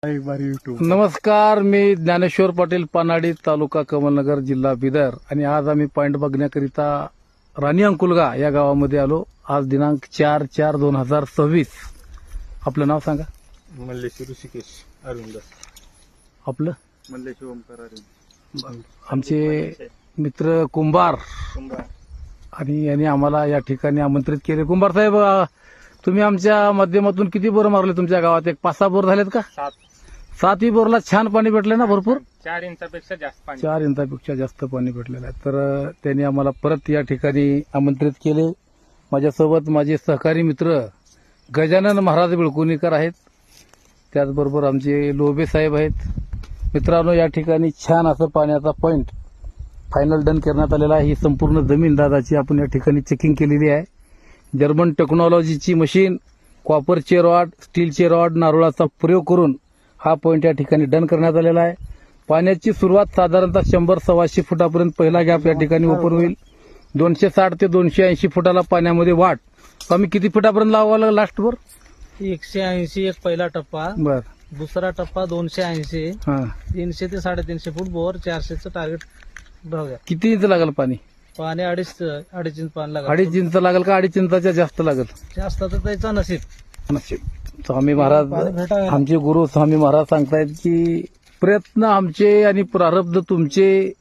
नमस्कार, मी ज्ञानेश्वर पाटील, पानाडी, तालुका कमलनगर, जिल्हा बिदर. आणि आज आम्ही पॉइंट बघण्याकरिता राणी अंकुलगा या गावामध्ये आलो. आज दिनांक 4/4/2026. आपलं नाव सांगा. मल्लेश ऋषिकेश अरविंद. आपलं मल्लेश ओमकार अरविंद. आमचे मित्र कुंभार आणि यांनी आम्हाला या ठिकाणी आमंत्रित केले. कुंभार साहेब, तुम्ही आमच्या माध्यमातून किती बोर मारले तुमच्या गावात? एक 5-6 बोर झालेत का? 7 बोरला छान पाणी भेटलं ना? भरपूर 4 इंचापेक्षा जास्त पाणी. 4 इंचापेक्षा जास्त पाणी भेटलेलं आहे. तर त्यांनी आम्हाला परत या ठिकाणी आमंत्रित केले. माझ्यासोबत माझे सहकारी मित्र गजानन महाराज बिळकुणीकर आहेत, त्याचबरोबर आमचे लोबे साहेब आहेत. मित्रांनो, या ठिकाणी छान असं पाण्याचा पॉइंट फायनल डन करण्यात आलेला आहे. ही संपूर्ण जमीन दादाची आपण या ठिकाणी चेकिंग केलेली आहे. जर्मन टेक्नॉलॉजीची मशीन, कॉपरचे रॉड, स्टीलचे रॉड, नारळाचा प्रयोग करून हा पॉइंट या ठिकाणी डन करण्यात आलेला आहे. पाण्याची सुरुवात साधारणतः 100-125 फुटापर्यंत पहिला गॅप या ठिकाणी ओपन होईल. 260 ते 280 फुटाला पाण्यामध्ये वाढ. आम्ही किती फुटापर्यंत लावायला लास्टवर? 180 एक पहिला टप्पा, बर. दुसरा टप्पा 280, हा, 300 ते 350 फूट बोर, 400चं टार्गेट बघूया. किती इंच लागेल पाणी? पाणी 2.5 इंच पाणी लागेल. 2.5 इंच लागेल का 2.5 इंचाच्या जास्त लागेल? जास्त तर त्याचा नसीब. स्वामी महाराज, आमचे गुरु स्वामी महाराज सांगतायत की प्रयत्न आमचे आणि प्रारब्ध तुमचे.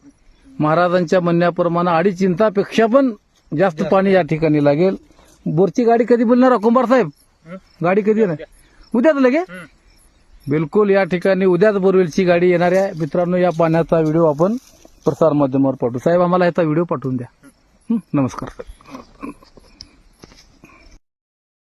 महाराजांच्या म्हणण्याप्रमाणे 2.5 इंचापेक्षा पण जास्त पाणी या ठिकाणी लागेल. बोरची गाडी कधी बोलणार कुंभार साहेब? गाडी कधी येणार? उद्याच लगे? बिलकुल, या ठिकाणी उद्याच बोरवेलची गाडी येणार आहे. मित्रांनो, या पाण्याचा व्हिडिओ आपण प्रसार माध्यमावर पाठवू. साहेब, आम्हाला याचा व्हिडिओ पाठवून द्या. नमस्कार.